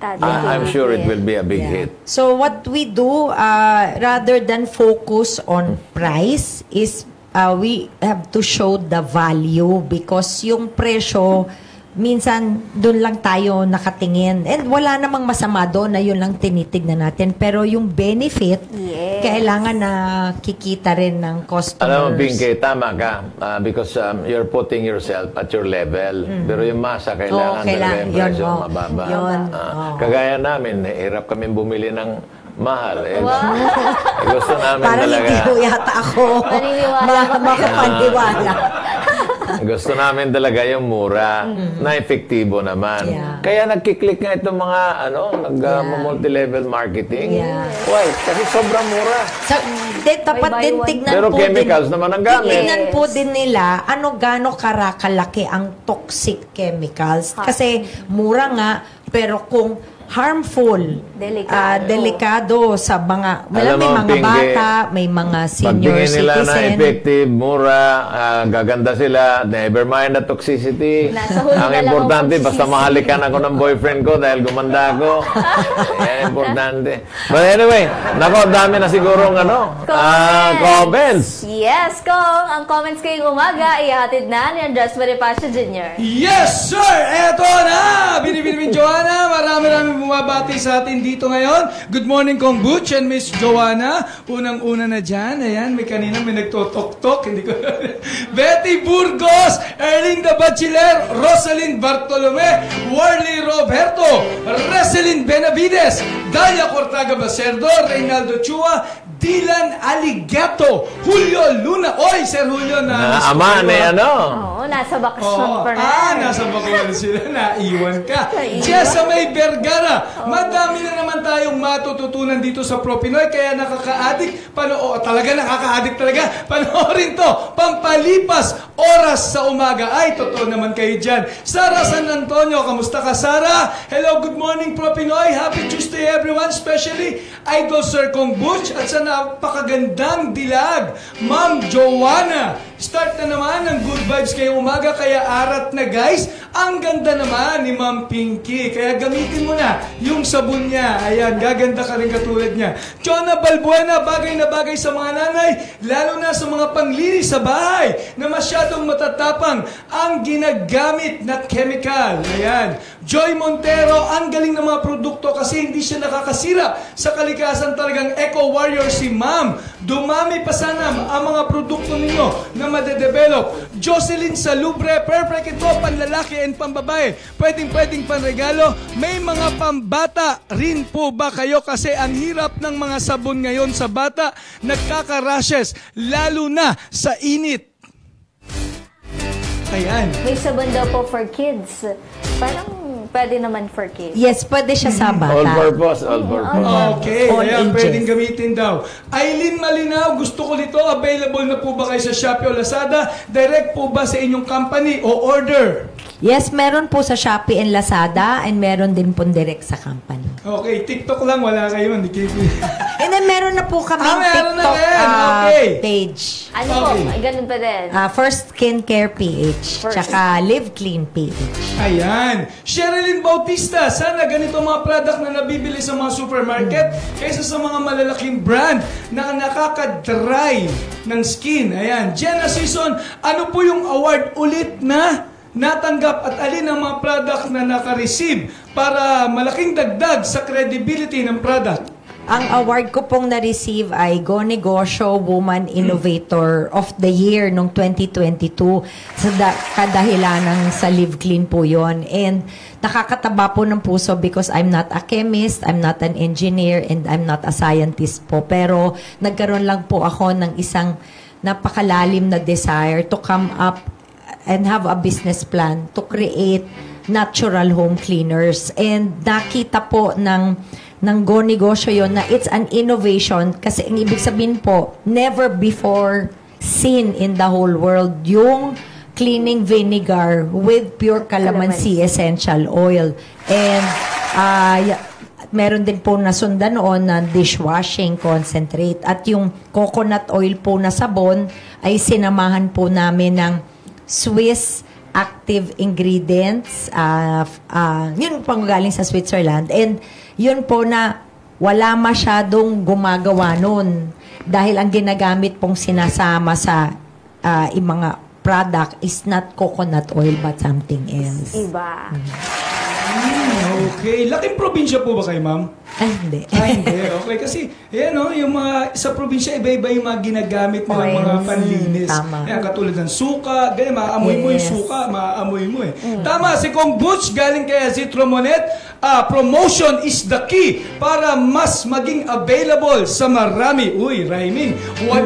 I'm sure it will be a big hit. So, what we do, rather than focus on price, is we have to show the value because yung presyo, minsan doon lang tayo nakatingin. And wala namang masama doon na yun lang tinitignan natin. Pero yung benefit, kailangan na kikita rin ng customers. Alam mo, Pinky, tama ka. Because you're putting yourself at your level. Pero yung masa, kailangan talaga yung presyo mababa. Kagaya namin, hirap kami bumili ng mahal. Gusto namin parang talaga. Parang hindi yata ako makapaniwala. Gusto namin talaga yung mura na efektibo naman. Kaya nagkiklik nga itong mga multi-level marketing. Why? Kasi sobrang mura. Dapat din tignan pero po chemicals naman ang gamit. Tignan po din nila gaano kalaki ang toxic chemicals. Kasi mura nga, pero kung harmful, delikado sa mga, may mga bata, may mga senior pagtingin nila citizen. Na effective, mura, gaganda sila, never mind the toxicity. Ang importante, basta mahalikan ako ng boyfriend ko dahil gumanda ako. Yan importante. But anyway, nako, dami na siguro comments. Yes, Kong. Ang comments kayong umaga, ihatid na ni Andres Bonifacio Jr. Yes, sir! Eto na! Binibini Joanna, marami bumabati sa atin dito ngayon. Good morning, Kong Butch and Miss Joanna. Unang-una na dyan. Ayan, may kanina may nagtotok-tok. Hindi ko Betty Burgos, Erling the Bachelor, Rosalind Bartolome, Warley Roberto, Reselin Benavides, Dalia Cortaga Bacerdo, Reynaldo Chua, Dylan Aligato, Julio Luna. Oy, Sir Julio na ama na nasa bakasyon pa rin. Nasa bakasyon sila. Naiwan ka. Jessa May Vergara. Madami na naman tayong matututunan dito sa ProPinoy. Kaya nakaka-addict. Talaga nakaka-addict talaga. Panoorin to. Pampalipas oras sa umaga. Ay, totoo naman kayo dyan. Sara San Antonio. Kamusta ka, Sara? Hello, good morning, ProPinoy. Happy Tuesday, everyone. Especially Idol Sir Kong Butch at sa napakagandang dilag, Ma'am Joanna. Start na naman ng good vibes kayo umaga, kaya arat na guys. Ang ganda naman ni Ma'am Pinky, kaya gamitin mo na yung sabon niya. Ayan, gaganda ka rin katulad niya. Chona Balbuena, bagay na bagay sa mga nanay, lalo na sa mga panglinis sa bahay na masyadong matatapang ang ginagamit na chemical. Ayan. Joy Montero, ang galing ng mga produkto kasi hindi siya nakakasira sa kalikasan. Talagang eco warrior si Ma'am. Dumami pa sana ang mga produkto ninyo na madedevelop. Jocelyn Salubre, perfect ito, panlalaki and pambabae. Pwedeng panregalo. May mga pambata rin po ba kayo? Kasi ang hirap ng mga sabon ngayon sa bata, nagkaka-rashes, lalo na sa init. Ayan. May sabon daw po for kids. Parang pwede naman for kids. Yes, pwede siya sa bata. All purpose. Okay, all ayan, ages. pwedeng gamitin daw. Aileen Malinaw, gusto ko nito. Available na po ba kayo sa Shopee o Lazada? Direct po ba sa inyong company o order? Yes, meron po sa Shopee and Lazada and meron din po direct sa company. Okay, TikTok lang, wala kayo. And then meron na po kami TikTok page. Ano po? Ganun pa din. First Skincare PH, tsaka Live Clean PH. Ayan. Sherilyn Bautista, sana ganito mga product na nabibili sa mga supermarket kaysa sa mga malalaking brand na nakaka-dry ng skin. Ayan. Jenna Season, ano po yung award ulit na natanggap at alin ang mga product na naka-receive para malaking dagdag sa credibility ng product? Ang award ko pong na-receive ay Go Negosyo Woman Innovator of the Year noong 2022 sa kadahilanang sa Live Clean po yon. And nakakataba po ng puso because I'm not a chemist, I'm not an engineer, and I'm not a scientist po. Pero nagkaroon lang po ako ng isang napakalalim na desire to come up and have a business plan to create natural home cleaners. And nakita po ng Go Negosyo yon na it's an innovation kasi ang ibig sabihin po, never before seen in the whole world yung cleaning vinegar with pure calamansi essential oil. And meron din po nasundan noon na dishwashing concentrate at yung coconut oil po na sabon ay sinamahan po namin ng Swiss active ingredients, yun pang galing sa Switzerland. And yun po na wala masyadong gumagawa nun dahil ang ginagamit pong sinasama sa mga product is not coconut oil but something else. Iba. Okay. Laking probinsya po ba kayo, ma'am? Ay, hindi. Hindi. Okay. Kasi, ayan o, yung mga, sa probinsya, iba-iba yung mga ginagamit nilang mga panlinis. Tama. Ayan, katulad ng suka. Ganyan, maaamoy mo yung suka. Maaamoy mo eh. Tama, si Kong Butch, galing kay Azithromycin. Promotion is the key para mas maging available sa marami. Uy, rhyming.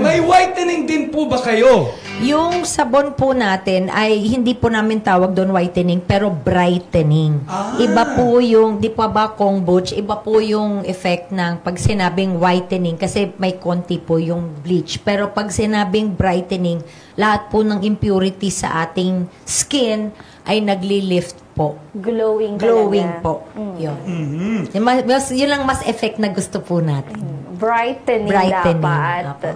May whitening din po ba kayo? Yung sabon po natin ay hindi po namin tawag doon whitening, pero brightening. Iba po yung, di pa ba Kong Butch, iba po yung effect ng pag sinabing whitening kasi may konti po yung bleach. Pero pag sinabing brightening, lahat po ng impurity sa ating skin ay nagli-lift po. Glowing po. Yun. Yun lang mas effect na gusto po natin. Brightening dapat.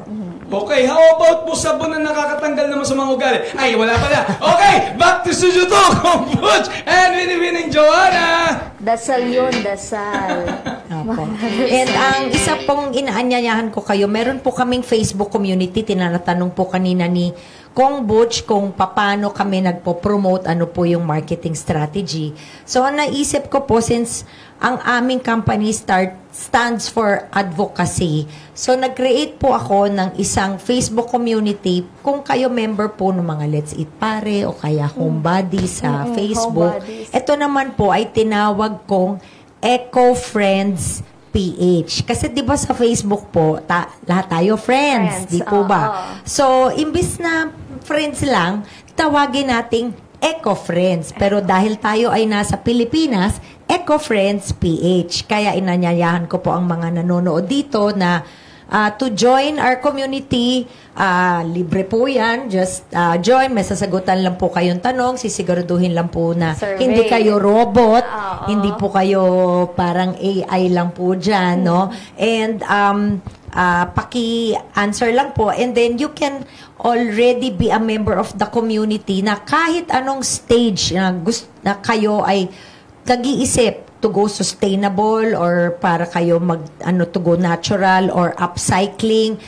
Okay, how about po sabon na nakakatanggal naman sa mga ugali? Ay, wala pala. Okay, back to Studio 2, Kong Butch and Winnie Joanna. Dasal yun, dasal. Opo. And ang isa pong inaanyayahan ko kayo, meron po kaming Facebook community, tinatanong po kanina ni Kong Butch kung paano kami nagpo-promote, ano po yung marketing strategy. So, ang naisip ko po, since ang aming company stands for advocacy, so nag-create po ako ng isang Facebook community. Kung kayo member po ng mga Let's Eat Pare o kaya Homebody sa Facebook, ito naman po ay tinawag kong Eco Friends PH. Kasi 'di ba sa Facebook po, lahat tayo friends, di po ba? So, imbis na friends lang, tawagin nating Eco Friends. Pero dahil tayo ay nasa Pilipinas, Eco Friends PH. Kaya inanyayahan ko po ang mga nanonood dito na to join our community. Libre po yan. Just join. May sasagutan lang po kayong tanong. Sisiguraduhin lang po na survey. Hindi kayo robot. Hindi po kayo parang AI lang po dyan, no? And paki-answer lang po. And then you can already be a member of the community na kahit anong stage na kayo ay nag-iisip to go sustainable or para kayo to go natural or upcycling,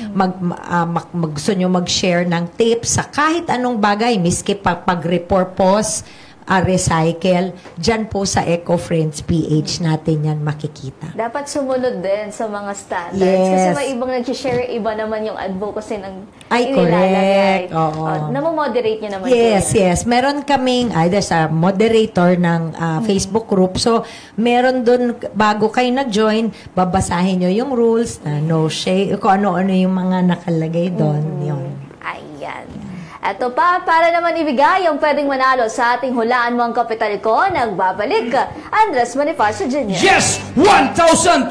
gusto nyo mag-share ng tips sa kahit anong bagay, miski pag-repurpose, recycle, dyan po sa Eco Friends PH natin yan makikita. Dapat sumunod din sa mga standards. Yes. Kasi may ibang nag-share, iba naman yung advocacy ng correct. Oo. Namomoderate nyo naman. Yes. Meron kaming, there's a moderator ng Facebook group. So, meron doon, bago kayo nag-join, babasahin nyo yung rules na no shade, kung ano-ano yung mga nakalagay doon. Yun. Ayan. Eto pa, para naman ibigay yung pwedeng manalo sa ating Hulaan Mo ang Kapital ko, nagbabalik Andres Bonifacio Jr. Yes! 1,200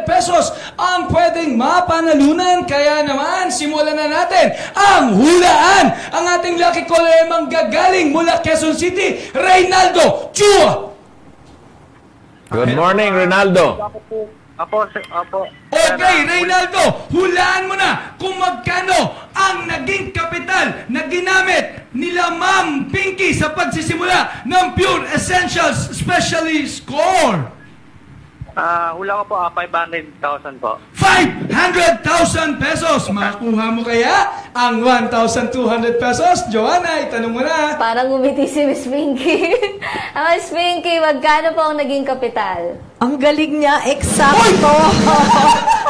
pesos ang pwedeng mapanalunan. Kaya naman, simulan na natin ang hulaan. Ang ating lucky caller ay manggagaling mula Quezon City, Reynaldo Chua. Good morning, Ronaldo. Apo. Okay, Reynaldo, hulaan mo na kung magkano ang naging kapital na ginamit nila Ma'am Pinky sa pagsisimula ng Pure Essentials Specialist Score. Hula ko po, 500,000 po. 500,000 pesos! Makuha mo kaya ang 1,200 pesos? Joanna, itanong mo na. Parang umiti si Miss Pinky. Miss Pinky, magkano po ang naging kapital? Ang galing niya, eksakto.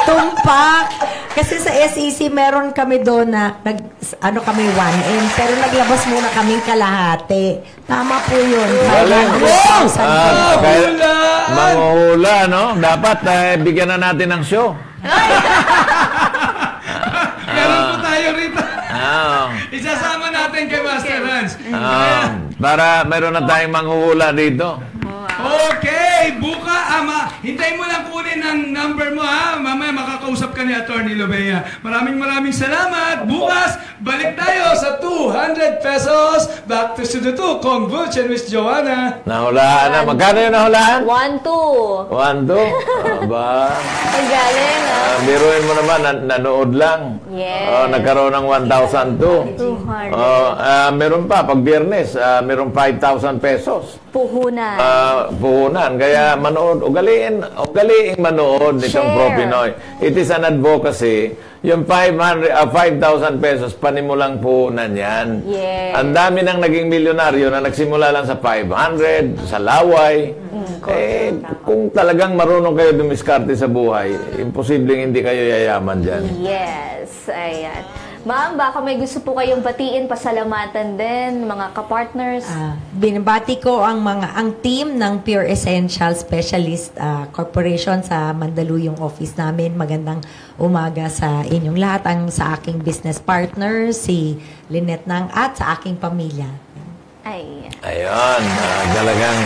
Tumpak. Kasi sa SEC, meron kami doon na, kami 1M, pero naglabas muna kaming kalahati. Tama po yun. Galing. Hula! Manguhula, no? Dapat bigyan na natin ng show. Meron po tayo rito. Isasama natin kay Master Hans. Para meron na tayong manghuhula dito. Okay, hintayin mo lang kunin ang number mo ha. Mamaya makakausap ka ni Attorney Lobea. Maraming salamat. Bukas, balik tayo sa 200 pesos. Back to Studio 2, Kong Butch and Miss Joanna. Nahulaan na. Magkano yung nahulaan? 1-2. 1-2? Aba. Ang galing, Biruin mo naman, nanood lang. Yes. Nagkaroon ng 1,002. 200. Meron pa, pag Biyernes, meron 5,000 pesos. Puhunan. Puhunan. Kaya manood, ugaliin manood nitong Share. Pro Pinoy. It is an advocacy. yung 5,000 pesos, panimulang puhunan yan. Yes. Ang dami nang naging milyonaryo na nagsimula lang sa 500, sa laway. Kung talagang marunong kayo dumiskarte sa buhay, imposibleng hindi kayo yayaman dyan. Yes, ayan. Ma'am, baka may gusto po kayong batiin, pasalamatan din, mga kapartners. Binabati ko ang team ng Pure Essential Specialist Corporation sa Mandaluyong office namin. Magandang umaga sa inyong lahat, sa aking business partner, si Lynette Nang, at sa aking pamilya. Ayun, talagang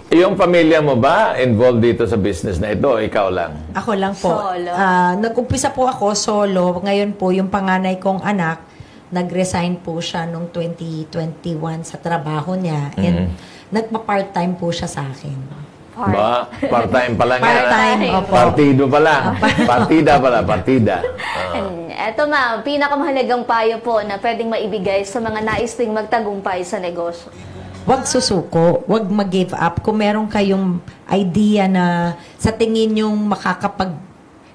yung pamilya mo ba involved dito sa business na ito o ikaw lang? Ako lang po. Solo. Nag-umpisa po ako solo. Ngayon po, yung panganay kong anak, nag-resign po siya noong 2021 sa trabaho niya. And nagpa-part-time po siya sa akin. Part-time pa lang yan. Part-time, opo. Partido pala. Partida pala, partida. Eto ma'am, pinakamahalagang payo po na pwedeng maibigay sa mga nais ding magtagumpay sa negosyo. Huwag susuko, huwag mag-give up. Kung meron kayong idea na sa tingin nyong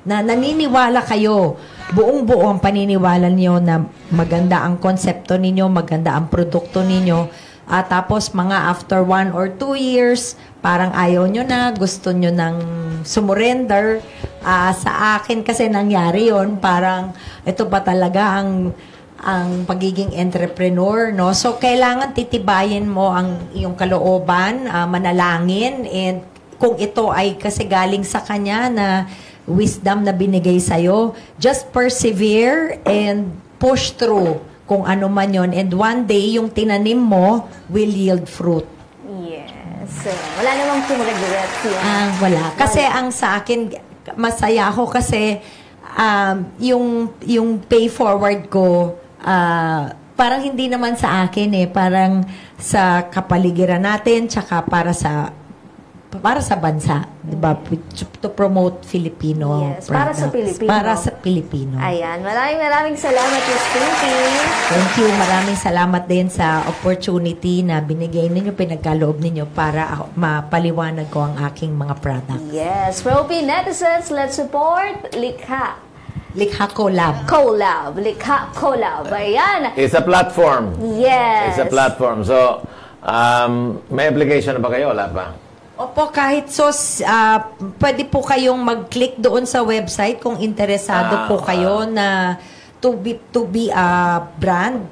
na naniniwala kayo, buong-buo ang paniniwala niyo na maganda ang konsepto ninyo, maganda ang produkto ninyo, tapos mga after 1 or 2 years, parang ayaw nyo na, gusto nyo nang sumurrender. Sa akin kasi nangyari yon, parang ito ba talaga ang pagiging entrepreneur, no? So, kailangan titibayin mo ang iyong kalooban, manalangin, and kung ito ay kasi galing sa Kanya na wisdom na binigay sa'yo, just persevere and push through kung ano man yon, and one day, yung tinanim mo will yield fruit. Yes. Wala namang pong regrets yan. Wala. Kasi ang sa akin, masaya ako kasi yung pay forward ko, parang hindi naman sa akin parang sa kapaligiran natin, tsaka para sa bansa, di ba? To promote Filipino Yes, para sa products. Pilipino. Para sa Pilipino. Ayan, maraming salamat, Miss Pinky. Thank you. Maraming salamat din sa opportunity na binigay ninyo, pinagkaloob ninyo para mapaliwanag ko ang aking mga products. Yes, Propi netizens, let's support Likha. Likha Collab. Likha Collab. Ayan. It's a platform. Yes. It's a platform. So, may application na ba kayo? Wala pa? Opo, kahit pwede po kayong mag-click doon sa website kung interesado po kayo na to be a brand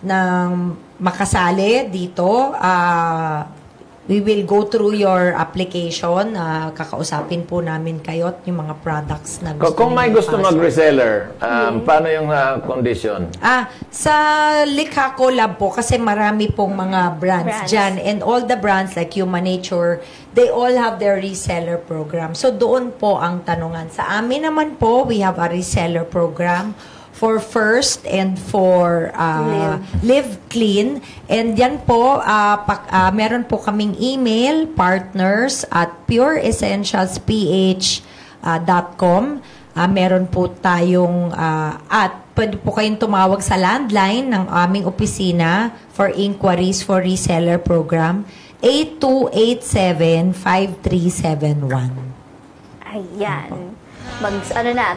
ng makasali dito. We will go through your application. Kakausapin po namin kayo at yung mga products na gusto Kung may gusto mag-reseller, paano yung condition? Sa Likha Collab po, kasi marami pong mga brands dyan. And all the brands like Human Nature, they all have their reseller program. So doon po ang tanungan. Sa amin naman po, we have a reseller program for First and for Live Clean. And yan po, meron po kaming email, partners@pureessentialsph.com. Meron po tayong, at pwede po kayong tumawag sa landline ng aming opisina for inquiries for reseller program, 8287-5371. Ayan.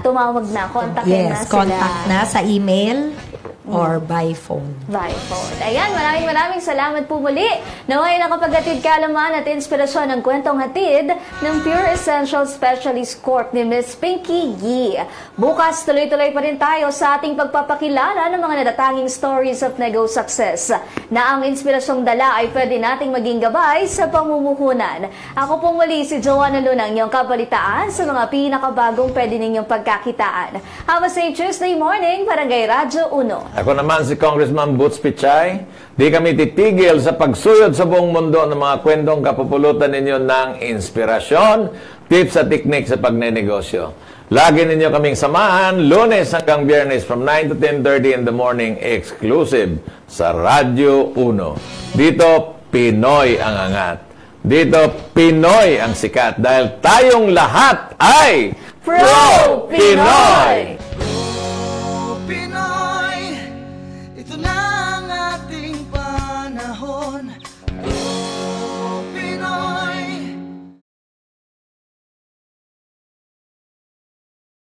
Tumawag na, kontakin na sila. Yes, contact na sa email or by phone. By phone. Ayan, maraming salamat po muli. Naway nakapaghatid kaalaman at inspirasyon ng kwentong hatid ng Pure Essential Specialist Corp ni Miss Pinky Yee. Bukas, tuloy-tuloy pa rin tayo sa ating pagpapakilala ng mga natatanging stories of nego success na ang inspirasyong dala ay pwede nating maging gabay sa pamumuhunan. Ako po muli si Joanna Lunang, yung kabalitaan sa mga pinakabagong pwede ninyong pagkakitaan. Have a safe Tuesday morning, Barangay Radyo 1. Ako naman si Congressman Boots Pichay. Di kami titigil sa pagsuyod sa buong mundo ng mga kwentong kapupulutan ninyo ng inspirasyon, tips at teknik sa pagnenegosyo. Lagi ninyo kaming samahan, Lunes hanggang Biyernes from 9 to 10:30 in the morning, exclusive sa Radyo 1. Dito, Pinoy ang angat. Dito, Pinoy ang sikat dahil tayong lahat ay Pro Pinoy! Pinoy, ito na